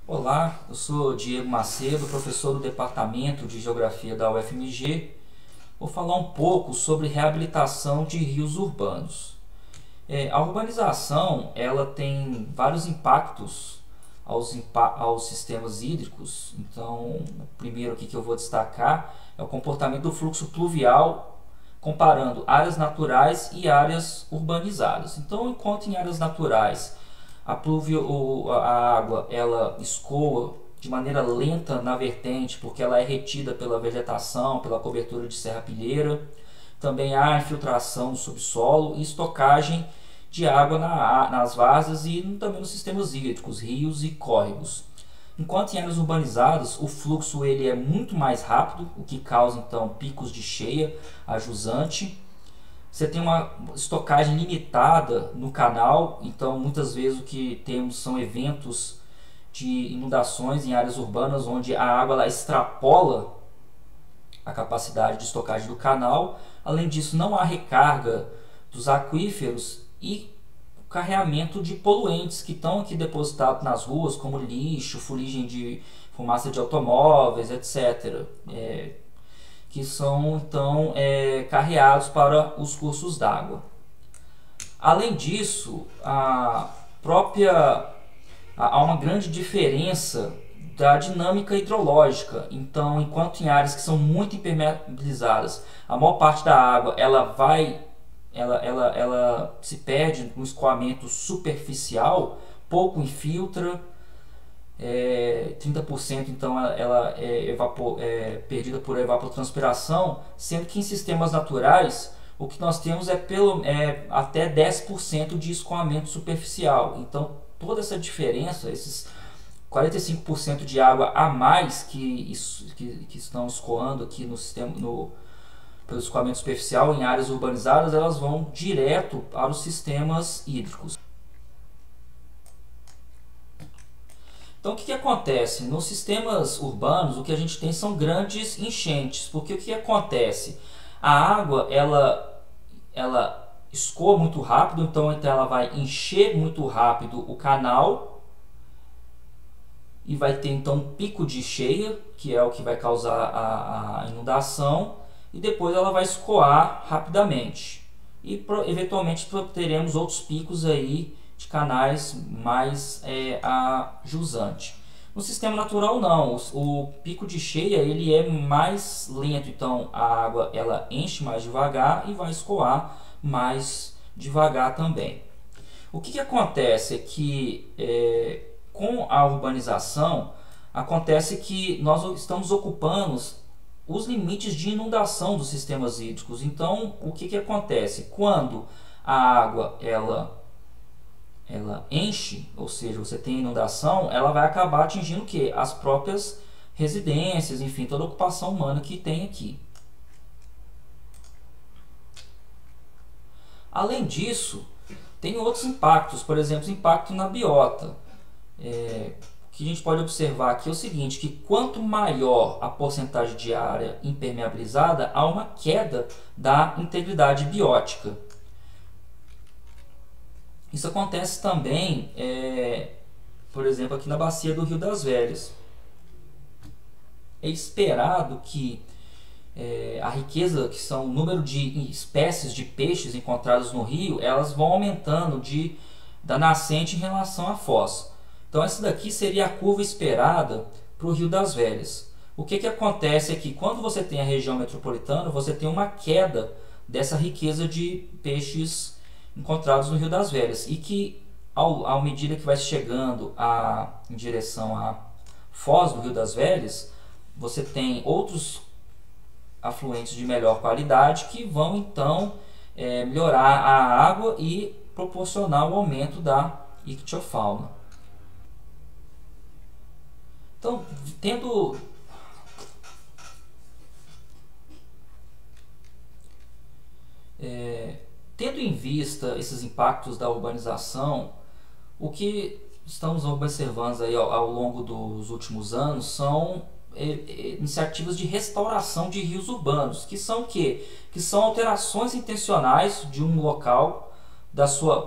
Olá, eu sou Diego Macedo, professor do Departamento de Geografia da UFMG. Vou falar um pouco sobre reabilitação de rios urbanos. A urbanização ela tem vários impactos aos sistemas hídricos. Então, o primeiro aqui que eu vou destacar é o comportamento do fluxo pluvial, comparando áreas naturais e áreas urbanizadas. Então, enquanto em áreas naturais a água ela escoa de maneira lenta na vertente, porque ela é retida pela vegetação, pela cobertura de serrapilheira. Também há infiltração no subsolo e estocagem de água nas várzeas e também nos sistemas hídricos, rios e córregos. Enquanto em áreas urbanizadas o fluxo ele é muito mais rápido, o que causa então picos de cheia a jusante. Você tem uma estocagem limitada no canal, então muitas vezes o que temos são eventos de inundações em áreas urbanas onde a água ela extrapola a capacidade de estocagem do canal. Além disso, não há recarga dos aquíferos e o carreamento de poluentes que estão aqui depositados nas ruas, como lixo, fuligem de fumaça de automóveis, etc. Que são então carreados para os cursos d'água. Além disso, há uma grande diferença da dinâmica hidrológica. Então, enquanto em áreas que são muito impermeabilizadas, a maior parte da água ela se perde no escoamento superficial, pouco infiltra. 30% então ela é perdida por evapotranspiração, sendo que em sistemas naturais o que nós temos até 10% de escoamento superficial. Então toda essa diferença, esses 45% de água a mais que estão escoando aqui no sistema, pelo escoamento superficial em áreas urbanizadas, elas vão direto para os sistemas hídricos. Então o que acontece? Nos sistemas urbanos o que a gente tem são grandes enchentes, porque o que acontece? A água ela escoa muito rápido, então ela vai encher muito rápido o canal e vai ter então um pico de cheia, que é o que vai causar a inundação, e depois ela vai escoar rapidamente. E eventualmente teremos outros picos aí de canais mais a jusante. No sistema natural não, o pico de cheia ele é mais lento, então a água ela enche mais devagar e vai escoar mais devagar também. O que acontece é que com a urbanização acontece que nós estamos ocupando os limites de inundação dos sistemas hídricos. Então o que acontece? Quando a água ela enche, ou seja, você tem inundação, ela vai acabar atingindo o quê? As próprias residências, enfim, toda a ocupação humana que tem aqui. Além disso, tem outros impactos, por exemplo, impacto na biota. O que a gente pode observar aqui é o seguinte, que quanto maior a porcentagem de área impermeabilizada, há uma queda da integridade biótica. Isso acontece também, por exemplo, aqui na bacia do Rio das Velhas. É esperado que a riqueza, que são o número de espécies de peixes encontrados no rio, elas vão aumentando da nascente em relação à foz. Então essa daqui seria a curva esperada para o Rio das Velhas. O que acontece é que quando você tem a região metropolitana, você tem uma queda dessa riqueza de peixes encontrados no Rio das Velhas, e que à medida que vai chegando em direção à foz do Rio das Velhas, você tem outros afluentes de melhor qualidade que vão então melhorar a água e proporcionar o aumento da ictiofauna. Então, tendo em vista esses impactos da urbanização, o que estamos observando aí ao longo dos últimos anos são iniciativas de restauração de rios urbanos, que são alterações intencionais de um local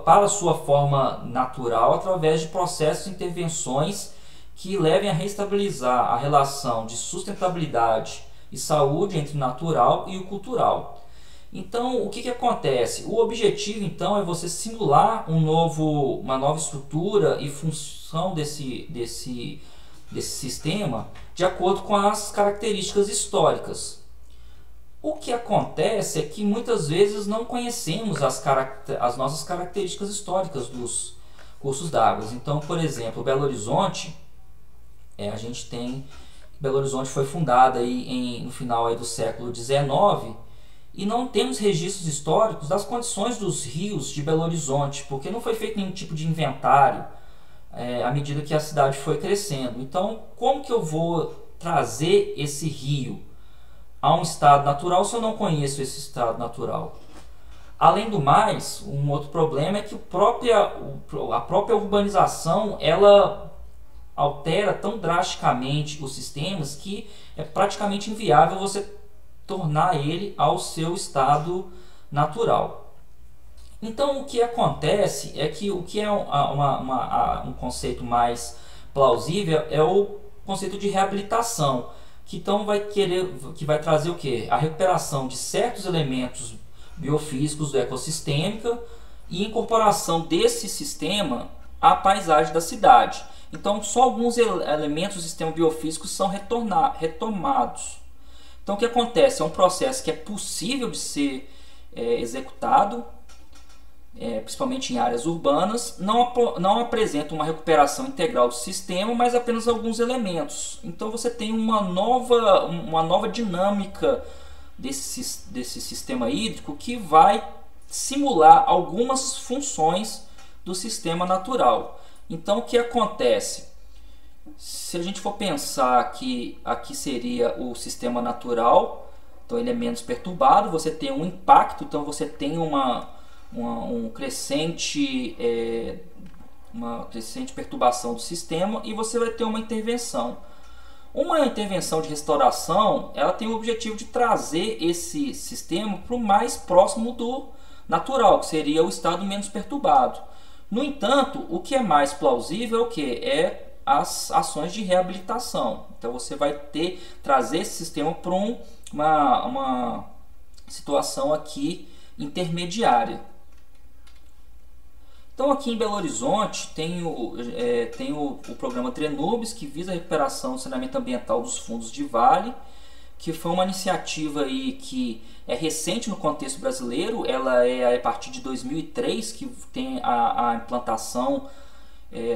para a sua forma natural através de processos e intervenções que levem a reestabilizar a relação de sustentabilidade e saúde entre o natural e o cultural. Então, o que acontece? O objetivo, então, é você simular uma nova estrutura e função desse sistema de acordo com as características históricas. O que acontece é que muitas vezes não conhecemos as nossas características históricas dos cursos d'água. Então, por exemplo, Belo Horizonte, a gente tem... Belo Horizonte foi fundada aí no final aí do século XIX e não temos registros históricos das condições dos rios de Belo Horizonte, porque não foi feito nenhum tipo de inventário à medida que a cidade foi crescendo. Então, como que eu vou trazer esse rio a um estado natural se eu não conheço esse estado natural? Além do mais, um outro problema é que a própria urbanização ela altera tão drasticamente os sistemas que é praticamente inviável você tornar ele ao seu estado natural. Então, o que acontece é que o que é um conceito mais plausível é o conceito de reabilitação, que então vai trazer o quê? A recuperação de certos elementos biofísicos do ecossistema e incorporação desse sistema à paisagem da cidade. Então, só alguns elementos do sistema biofísico são retomados. Então, o que acontece? É um processo que é possível de ser executado, principalmente em áreas urbanas, não apresenta uma recuperação integral do sistema, mas apenas alguns elementos. Então, você tem uma nova dinâmica desse sistema hídrico que vai simular algumas funções do sistema natural. Então, o que acontece? Se a gente for pensar que aqui seria o sistema natural, então ele é menos perturbado, você tem um impacto, então você tem uma crescente perturbação do sistema e você vai ter uma intervenção. Uma intervenção de restauração, ela tem o objetivo de trazer esse sistema para o mais próximo do natural, que seria o estado menos perturbado. No entanto, o que é mais plausível é o que? É as ações de reabilitação. Então você vai trazer esse sistema para uma situação aqui intermediária. Então aqui em Belo Horizonte tem o programa Drenubes, que visa a recuperação do saneamento ambiental dos fundos de vale, que foi uma iniciativa aí que é recente no contexto brasileiro. Ela é a partir de 2003 que tem a implantação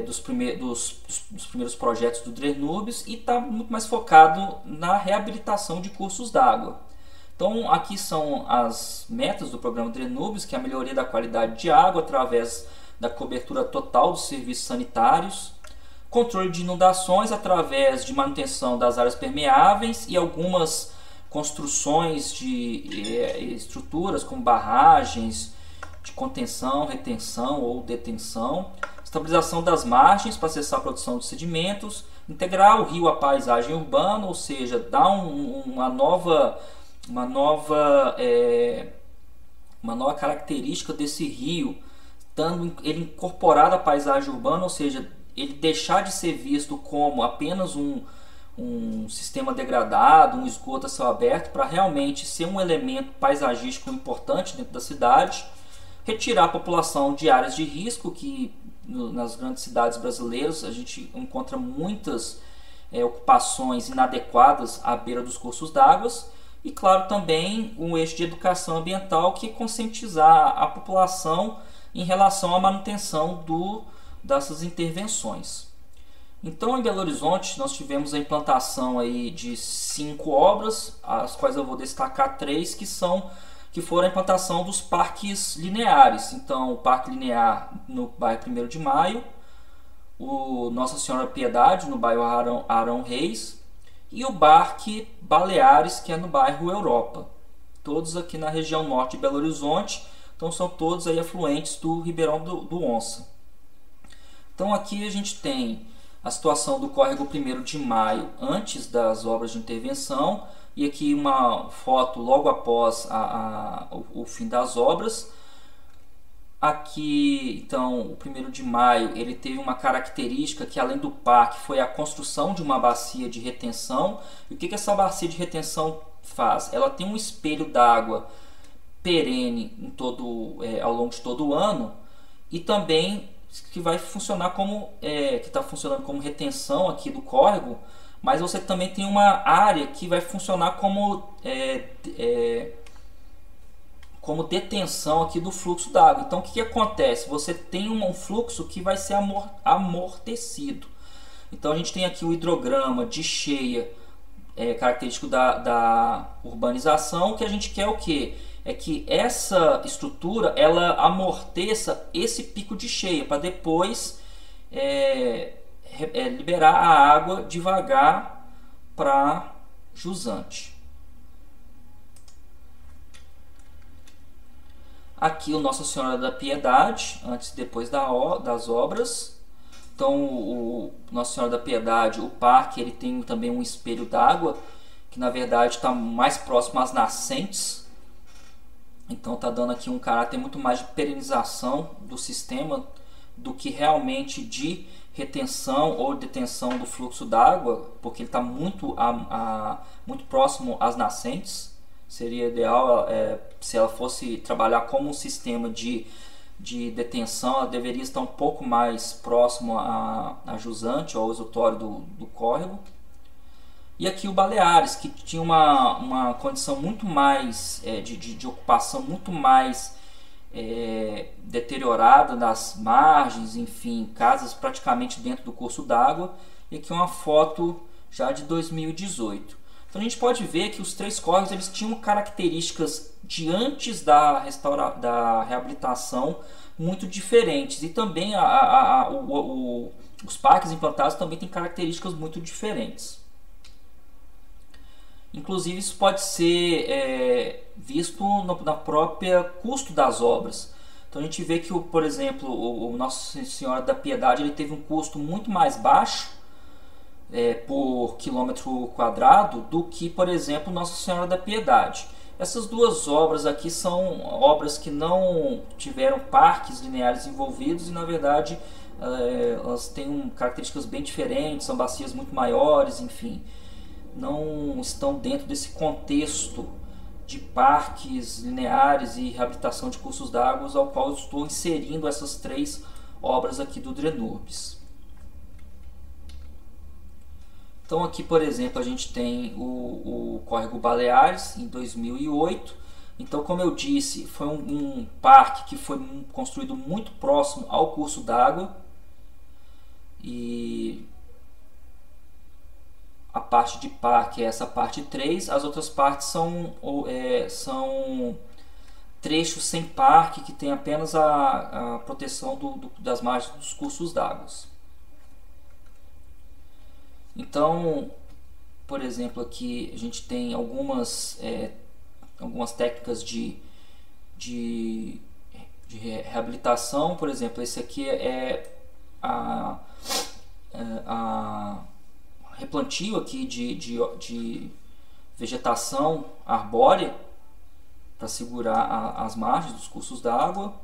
dos primeiros projetos do Drenubes e está muito mais focado na reabilitação de cursos d'água. Então aqui são as metas do programa Drenubes, que é a melhoria da qualidade de água através da cobertura total dos serviços sanitários, controle de inundações através de manutenção das áreas permeáveis e algumas construções de estruturas como barragens de contenção, retenção ou detenção, estabilização das margens para cessar a produção de sedimentos, integrar o rio à paisagem urbana, ou seja, dar uma nova característica desse rio, estando ele incorporado à paisagem urbana, ou seja, ele deixar de ser visto como apenas um sistema degradado, um esgoto a céu aberto, para realmente ser um elemento paisagístico importante dentro da cidade, retirar a população de áreas de risco, que nas grandes cidades brasileiras a gente encontra muitas ocupações inadequadas à beira dos cursos d'água, e claro também um eixo de educação ambiental, que é conscientizar a população em relação à manutenção dessas intervenções. Então, em Belo Horizonte, nós tivemos a implantação aí de 5 obras, as quais eu vou destacar 3 que foram a implantação dos parques lineares. Então, o Parque Linear no bairro 1º de Maio, o Nossa Senhora Piedade no bairro Arão Reis e o Parque Baleares, que é no bairro Europa. Todos aqui na região norte de Belo Horizonte, então são todos aí afluentes do Ribeirão do Onça. Então aqui a gente tem a situação do córrego 1º de Maio antes das obras de intervenção e aqui uma foto logo após o fim das obras. Aqui, então, o 1º de maio, ele teve uma característica que, além do parque, foi a construção de uma bacia de retenção. E o que essa bacia de retenção faz? Ela tem um espelho d'água perene ao longo de todo o ano, e também que vai funcionar que está funcionando como retenção aqui do córrego, mas você também tem uma área que vai funcionar como detenção aqui do fluxo d'água. Então o que acontece? Você tem um fluxo que vai ser amortecido. Então a gente tem aqui o hidrograma de cheia, característico da urbanização. Que a gente quer o que? É que essa estrutura ela amorteça esse pico de cheia para depois liberar a água devagar para jusante. Aqui o Nossa Senhora da Piedade, antes e depois das obras. Então o Nossa Senhora da Piedade, o parque, ele tem também um espelho d'água, que na verdade está mais próximo às nascentes. Então está dando aqui um caráter muito mais de perenização do sistema do que realmente de retenção ou detenção do fluxo d'água, porque ele está muito próximo às nascentes. Seria ideal se ela fosse trabalhar como um sistema de detenção, ela deveria estar um pouco mais próximo a jusante ou ao exutório do córrego. E aqui o Baleares, que tinha uma condição muito mais de ocupação muito mais deteriorada das margens, enfim, casas praticamente dentro do curso d'água. E aqui uma foto já de 2018. Então a gente pode ver que os 3 córregos eles tinham características de antes da reabilitação muito diferentes. E também os parques implantados também têm características muito diferentes. Inclusive isso pode ser visto na própria custo das obras. Então a gente vê que, por exemplo, o Nossa Senhora da Piedade ele teve um custo muito mais baixo por quilômetro quadrado do que, por exemplo, Nossa Senhora da Piedade. Essas duas obras aqui são obras que não tiveram parques lineares envolvidos e, na verdade, elas têm características bem diferentes, são bacias muito maiores, enfim, não estão dentro desse contexto de parques lineares e reabilitação de cursos d'água ao qual eu estou inserindo essas 3 obras aqui do DRENURBS. Então aqui, por exemplo, a gente tem o córrego Baleares em 2008. Então, como eu disse, foi um parque que foi construído muito próximo ao curso d'água. E a parte de parque é essa parte 3. As outras partes são trechos sem parque, que tem apenas a proteção das margens dos cursos d'água. Então, por exemplo, aqui a gente tem algumas técnicas de reabilitação. Por exemplo, esse aqui é a replantio aqui de vegetação arbórea para segurar as margens dos cursos d'água.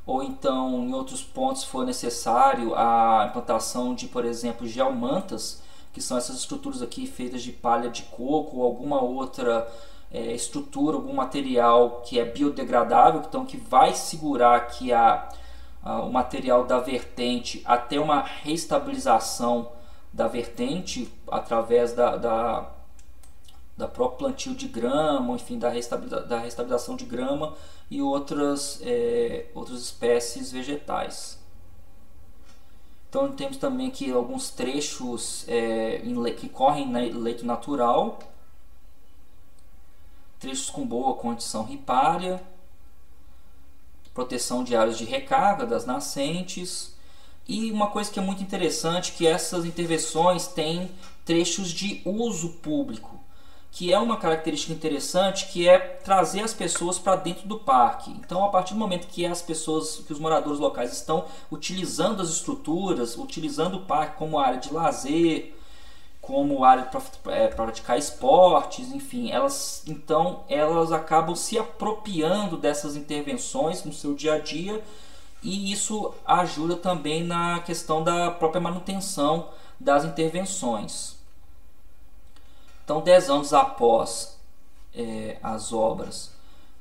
Ou então, em outros pontos, se for necessário, a implantação de, por exemplo, geomantas, que são essas estruturas aqui feitas de palha de coco ou alguma outra estrutura, algum material que é biodegradável, então que vai segurar aqui o material da vertente até uma reestabilização da vertente através da próprio plantio de grama, enfim, da reestabilização de grama e outras espécies vegetais. Então temos também aqui alguns trechos que correm no leito natural, trechos com boa condição ripária, proteção de áreas de recarga das nascentes. E uma coisa que é muito interessante, que essas intervenções têm trechos de uso público, que é uma característica interessante, que é trazer as pessoas para dentro do parque. Então, a partir do momento que os moradores locais estão utilizando as estruturas, utilizando o parque como área de lazer, como área para praticar esportes, enfim, elas acabam se apropriando dessas intervenções no seu dia a dia e isso ajuda também na questão da própria manutenção das intervenções. Então, 10 anos após as obras,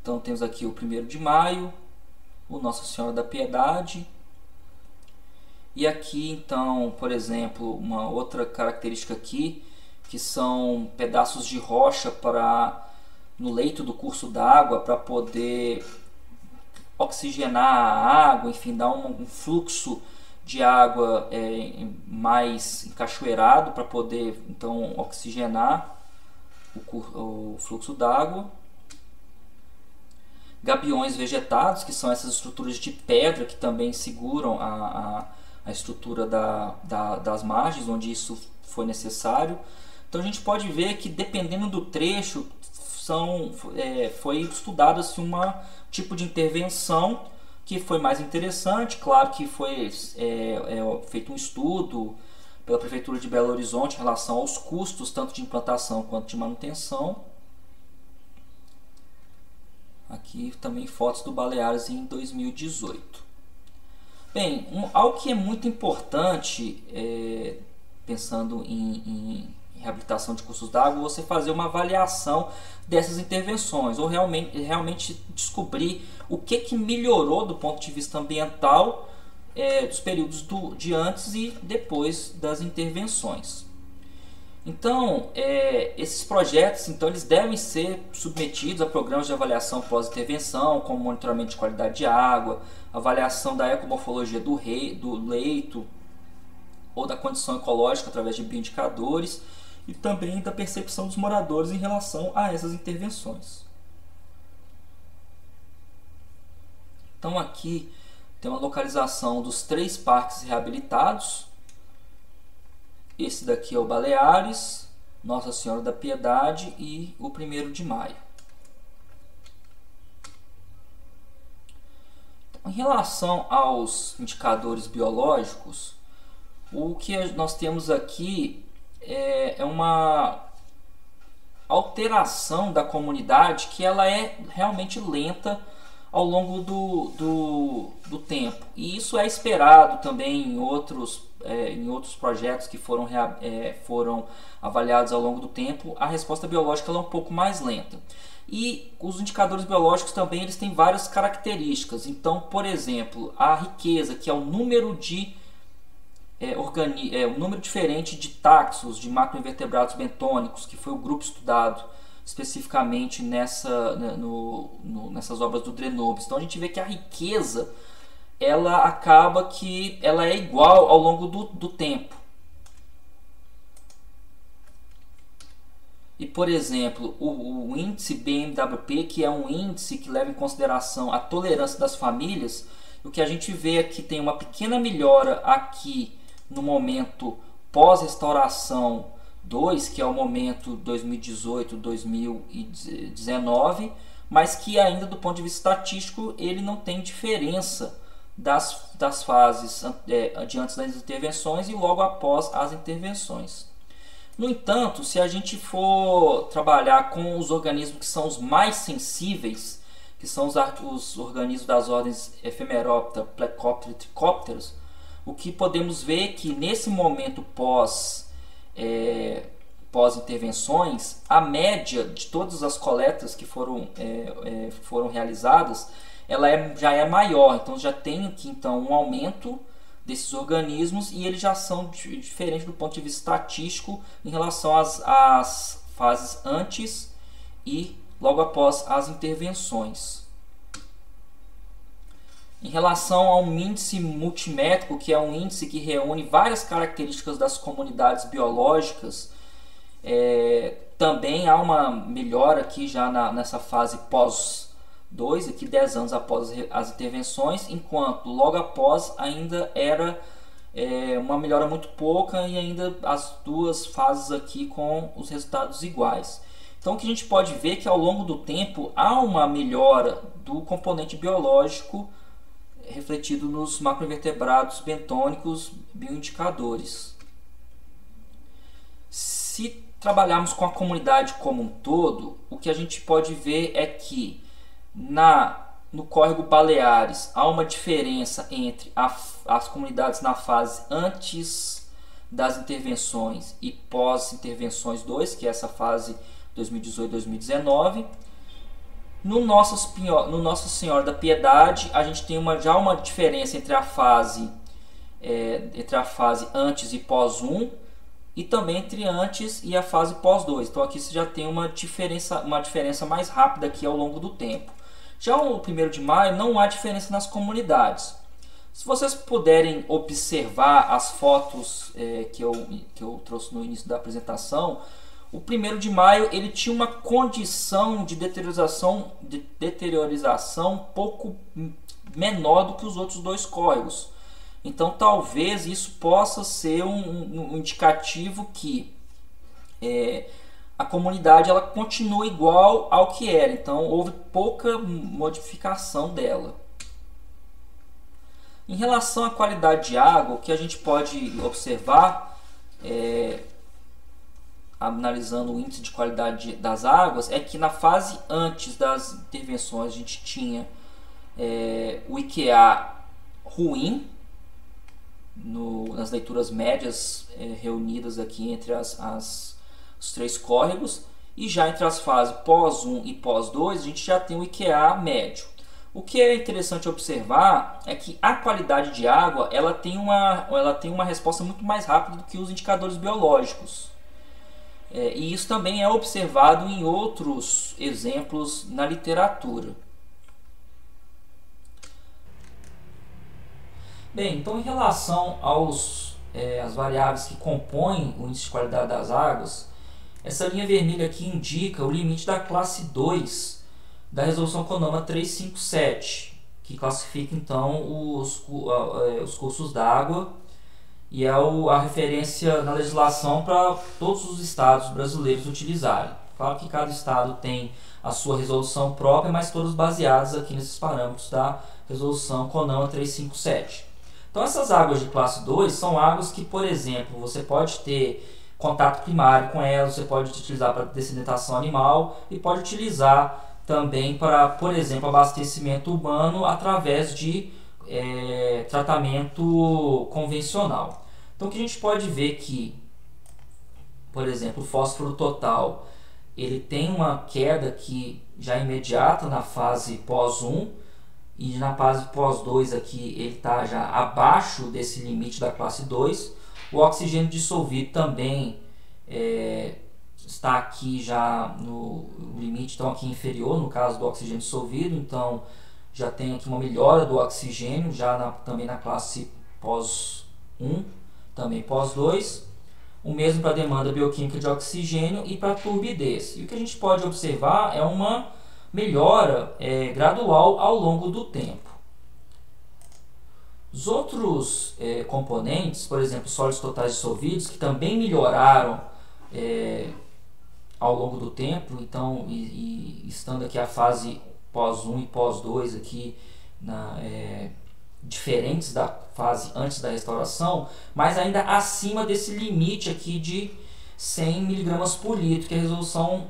então temos aqui o 1º de Maio, o Nossa Senhora da Piedade, e aqui então, por exemplo, uma outra característica aqui, que são pedaços de rocha no leito do curso d'água para poder oxigenar a água, enfim, dar um fluxo de água mais encachoeirado para poder então oxigenar o fluxo d'água. Gabiões vegetados, que são essas estruturas de pedra que também seguram a estrutura das margens, onde isso foi necessário. Então a gente pode ver que, dependendo do trecho, foi estudado assim, um tipo de intervenção que foi mais interessante. Claro que foi feito um estudo pela Prefeitura de Belo Horizonte em relação aos custos, tanto de implantação quanto de manutenção. Aqui também fotos do Baleares em 2018. Bem, algo que é muito importante, pensando em reabilitação de cursos d'água, você fazer uma avaliação dessas intervenções, ou realmente descobrir o que melhorou do ponto de vista ambiental dos períodos de antes e depois das intervenções. Então, esses projetos eles devem ser submetidos a programas de avaliação pós-intervenção, como monitoramento de qualidade de água, avaliação da ecomorfologia do leito ou da condição ecológica através de bioindicadores, e também da percepção dos moradores em relação a essas intervenções. Então aqui tem uma localização dos 3 parques reabilitados. Esse daqui é o Baleares, Nossa Senhora da Piedade e o 1º de Maio. Em relação aos indicadores biológicos, o que nós temos aqui é uma alteração da comunidade que ela é realmente lenta ao longo do tempo. E isso é esperado também em outros projetos que foram avaliados ao longo do tempo. A resposta biológica ela é um pouco mais lenta. E os indicadores biológicos também eles têm várias características. Então, por exemplo, a riqueza, que é o número de um número diferente de taxos de macroinvertebrados bentônicos, que foi o grupo estudado especificamente nessas obras do Drenobes. Então a gente vê que a riqueza ela acaba que ela é igual ao longo do tempo. E, por exemplo, o índice BMWP, que é um índice que leva em consideração a tolerância das famílias, o que a gente vê aqui tem uma pequena melhora aqui no momento pós-restauração 2, que é o momento 2018-2019, mas que ainda do ponto de vista estatístico ele não tem diferença das fases antes das intervenções e logo após as intervenções. No entanto, se a gente for trabalhar com os organismos que são os mais sensíveis, que são os organismos das ordens Ephemeroptera, Plecoptera e Trichopteras, o que podemos ver é que nesse momento pós-intervenções, a média de todas as coletas que foram realizadas, ela já é maior. Então já tem aqui um aumento desses organismos e eles já são diferentes do ponto de vista estatístico em relação às fases antes e logo após as intervenções. Em relação ao índice multimétrico, que é um índice que reúne várias características das comunidades biológicas, também há uma melhora aqui já nessa fase pós-2, aqui 10 anos após as intervenções, enquanto logo após ainda era uma melhora muito pouca e ainda as duas fases aqui com os resultados iguais. Então o que a gente pode ver é que ao longo do tempo há uma melhora do componente biológico refletido nos macroinvertebrados bentônicos bioindicadores. Se trabalharmos com a comunidade como um todo, o que a gente pode ver é que na no córrego Baleares há uma diferença entre as comunidades na fase antes das intervenções e pós-intervenções 2, que é essa fase 2018-2019. No Nossa Senhora da Piedade, a gente tem já uma diferença entre a fase antes e pós 1 e também entre antes e a fase pós 2. Então aqui você já tem uma diferença mais rápida aqui ao longo do tempo. Já o 1º de maio não há diferença nas comunidades. Se vocês puderem observar as fotos que eu trouxe no início da apresentação, o 1º de maio ele tinha uma condição de deteriorização um pouco menor do que os outros dois córregos. Então talvez isso possa ser um indicativo que a comunidade ela continua igual ao que era. Então houve pouca modificação dela. Em relação à qualidade de água, o que a gente pode observar, analisando o índice de qualidade das águas, é que na fase antes das intervenções a gente tinha o IQA ruim, nas leituras médias reunidas aqui entre os 3 córregos, e já entre as fases pós 1 e pós 2 a gente já tem o IQA médio. O que é interessante observar é que a qualidade de água ela tem uma resposta muito mais rápida do que os indicadores biológicos. E isso também é observado em outros exemplos na literatura. Bem, então em relação às variáveis que compõem o índice de qualidade das águas, essa linha vermelha aqui indica o limite da classe 2 da Resolução CONAMA 357, que classifica então os cursos d'água e é a referência na legislação para todos os estados brasileiros utilizarem. Claro que cada estado tem a sua resolução própria, mas todos baseados aqui nesses parâmetros da Resolução CONAMA 357. Então essas águas de classe 2 são águas que, por exemplo, você pode ter contato primário com elas, você pode utilizar para dessedentação animal e pode utilizar também para, por exemplo, abastecimento urbano através de tratamento convencional. Então o que a gente pode ver que, por exemplo, o fósforo total ele tem uma queda que já é imediata na fase pós 1 e na fase pós 2 aqui ele está já abaixo desse limite da classe 2. O oxigênio dissolvido também está aqui já no limite, então aqui inferior no caso do oxigênio dissolvido, então já tem aqui uma melhora do oxigênio já também na classe pós 1, também pós 2. O mesmo para a demanda bioquímica de oxigênio e para a turbidez. E o que a gente pode observar é uma melhora gradual ao longo do tempo. Os outros componentes, por exemplo, sólidos totais dissolvidos, que também melhoraram ao longo do tempo, então, estando aqui a fase pós 1 e pós 2 aqui diferentes da fase antes da restauração, mas ainda acima desse limite aqui de 100 mg por litro que a resolução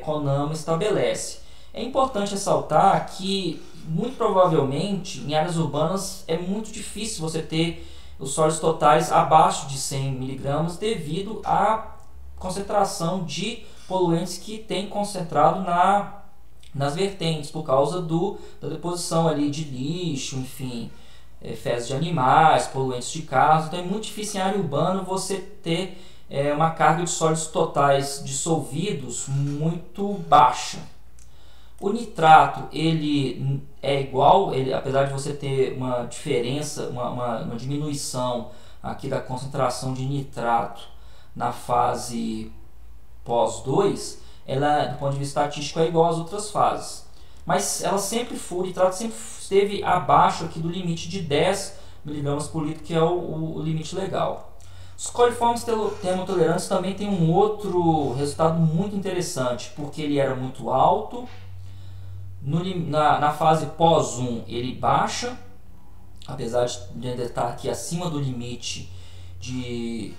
CONAMA estabelece. É importante ressaltar que muito provavelmente em áreas urbanas é muito difícil você ter os sólidos totais abaixo de 100 mg devido à concentração de poluentes que tem concentrado nas vertentes por causa da deposição ali de lixo, enfim, fezes de animais, poluentes de carros. Então é muito difícil em área urbana você ter uma carga de sólidos totais dissolvidos muito baixa. O nitrato ele é igual, apesar de você ter uma diferença, uma diminuição aqui da concentração de nitrato na fase pós 2, ela do ponto de vista estatístico é igual às outras fases. Mas ela o nitrato sempre esteve abaixo aqui do limite de 10 mg por litro, que é o limite legal. Os coliformes termotolerantes também tem um outro resultado muito interessante, porque ele era muito alto. Na fase pós 1 ele baixa, apesar de ainda estar aqui acima do limite de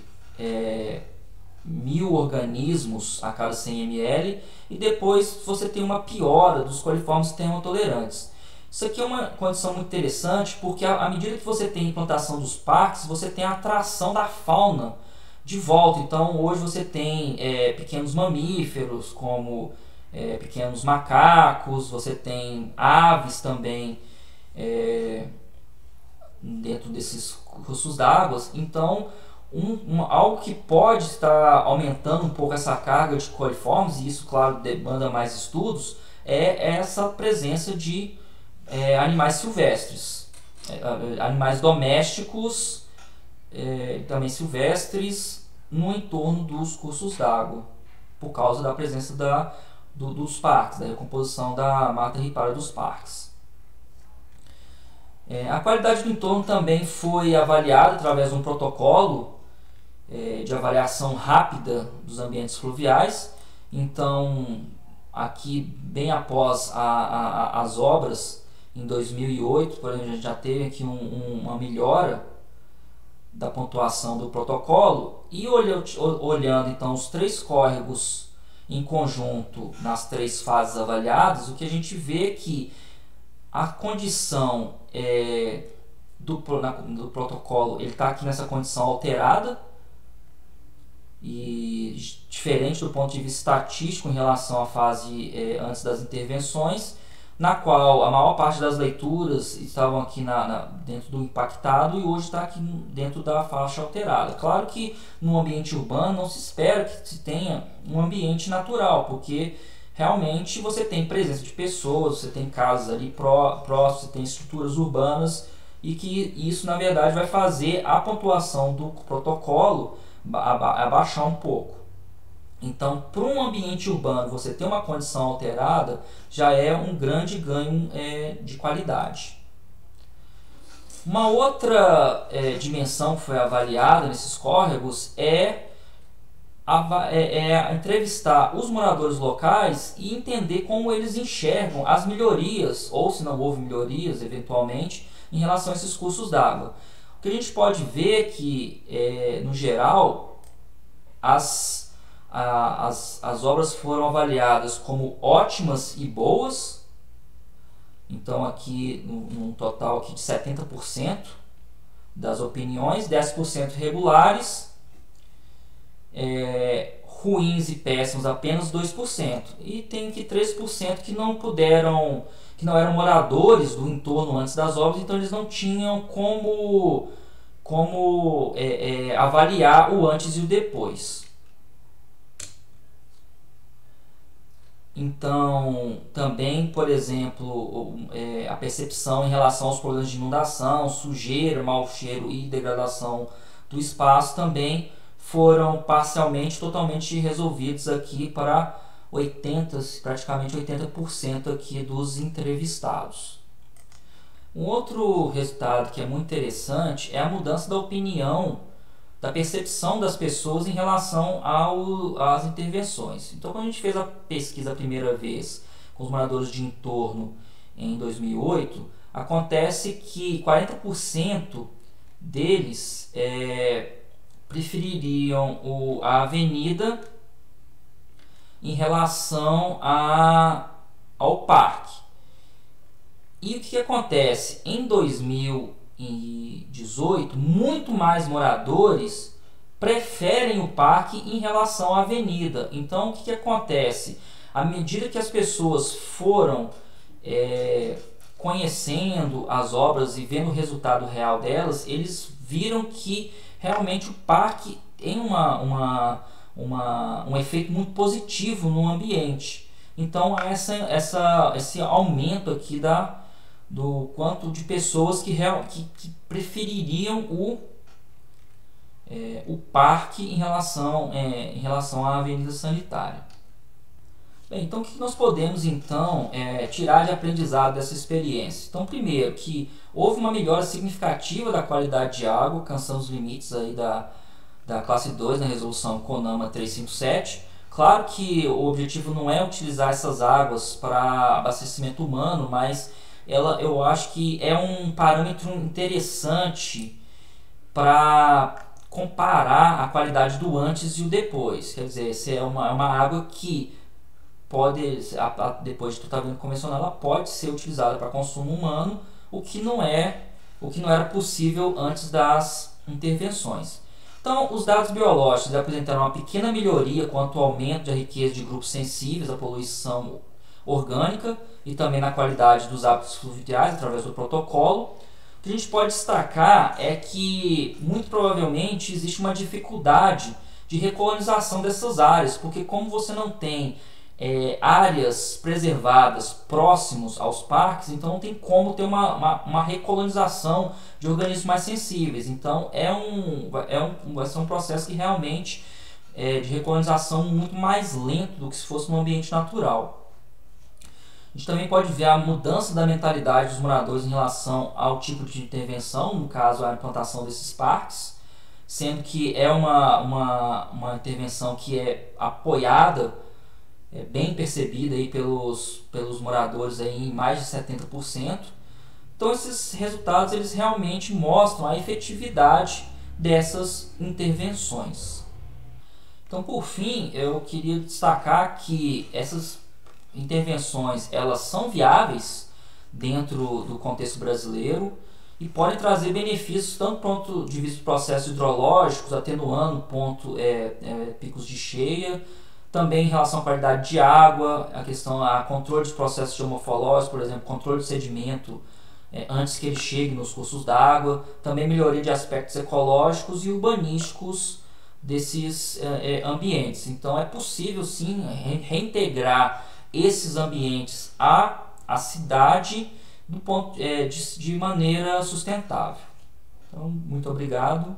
1000 organismos a cada 100 ml, e depois você tem uma piora dos coliformes termotolerantes. Isso aqui é uma condição muito interessante porque à medida que você tem a implantação dos parques, você tem a atração da fauna de volta. Então hoje você tem pequenos mamíferos como pequenos macacos, você tem aves também dentro desses cursos d'água. Então algo que pode estar aumentando um pouco essa carga de coliformes, e isso claro demanda mais estudos, é essa presença de animais silvestres, animais domésticos, também silvestres, no entorno dos cursos d'água, por causa da presença dos parques, da recomposição da mata ripária dos parques. A qualidade do entorno também foi avaliada através de um protocolo de avaliação rápida dos ambientes fluviais. Então, aqui bem após as obras, em 2008, por exemplo, a gente já teve aqui uma melhora da pontuação do protocolo, e olhando então os 3 córregos em conjunto nas 3 fases avaliadas, o que a gente vê é que a condição do protocolo está aqui nessa condição alterada, e diferente do ponto de vista estatístico em relação à fase antes das intervenções, na qual a maior parte das leituras estavam aqui dentro do impactado e hoje está aqui dentro da faixa alterada. Claro que no ambiente urbano não se espera que se tenha um ambiente natural, porque realmente você tem presença de pessoas, você tem casas ali próximas, você tem estruturas urbanas, e que isso na verdade vai fazer a pontuação do protocolo abaixar um pouco. Então, para um ambiente urbano, você ter uma condição alterada já é um grande ganho de qualidade. Uma outra dimensão que foi avaliada nesses córregos é entrevistar os moradores locais e entender como eles enxergam as melhorias, ou se não houve melhorias eventualmente, em relação a esses cursos d'água. O que a gente pode ver é que, no geral, as obras foram avaliadas como ótimas e boas. Então aqui num total aqui de 70% das opiniões, 10% regulares, ruins e péssimos apenas 2%, e tem que 3% que não eram moradores do entorno antes das obras, então eles não tinham como avaliar o antes e o depois. Então, também, por exemplo, a percepção em relação aos problemas de inundação, sujeira, mau cheiro e degradação do espaço também foram parcialmente, totalmente resolvidos aqui para praticamente 80% aqui dos entrevistados. Um outro resultado que é muito interessante é a mudança da opinião, da percepção das pessoas em relação às intervenções. Então, quando a gente fez a pesquisa a primeira vez com os moradores de entorno em 2008, acontece que 40% deles prefeririam a avenida em relação ao parque. E o que acontece? Em 2018, muito mais moradores preferem o parque em relação à avenida. Então, o que acontece? À medida que as pessoas foram conhecendo as obras e vendo o resultado real delas, eles viram que realmente o parque tem um efeito muito positivo no ambiente. Então, há esse aumento aqui do quanto de pessoas que prefeririam o parque em relação à avenida sanitária. Bem, então o que nós podemos então tirar de aprendizado dessa experiência? Então, primeiro, que houve uma melhora significativa da qualidade de água, alcançando os limites aí da classe 2 na resolução CONAMA 357. Claro que o objetivo não é utilizar essas águas para abastecimento humano, mas eu acho que é um parâmetro interessante para comparar a qualidade do antes e o depois. Quer dizer, se é uma água que depois de tratamento convencional, ela pode ser utilizada para consumo humano, o que não era possível antes das intervenções. Então, os dados biológicos apresentaram uma pequena melhoria quanto ao aumento da riqueza de grupos sensíveis à poluição orgânica e também na qualidade dos hábitos fluviais através do protocolo. O que a gente pode destacar é que, muito provavelmente, existe uma dificuldade de recolonização dessas áreas, porque como você não tem áreas preservadas próximos aos parques, então não tem como ter uma recolonização de organismos mais sensíveis. Então vai ser um processo que realmente de recolonização muito mais lento do que se fosse no ambiente natural. A gente também pode ver a mudança da mentalidade dos moradores em relação ao tipo de intervenção, no caso a implantação desses parques, sendo que é uma intervenção que é apoiada, bem percebida aí pelos moradores aí em mais de 70%. Então esses resultados eles realmente mostram a efetividade dessas intervenções. Então, por fim, eu queria destacar que essas intervenções elas são viáveis dentro do contexto brasileiro e podem trazer benefícios tanto do ponto de vista de processos hidrológicos, atenuando picos de cheia, também em relação à qualidade de água, a controle dos processos geomorfológicos, por exemplo, controle do sedimento antes que ele chegue nos cursos d'água, também melhoria de aspectos ecológicos e urbanísticos desses ambientes. Então é possível sim reintegrar esses ambientes à cidade de maneira sustentável. Então, muito obrigado.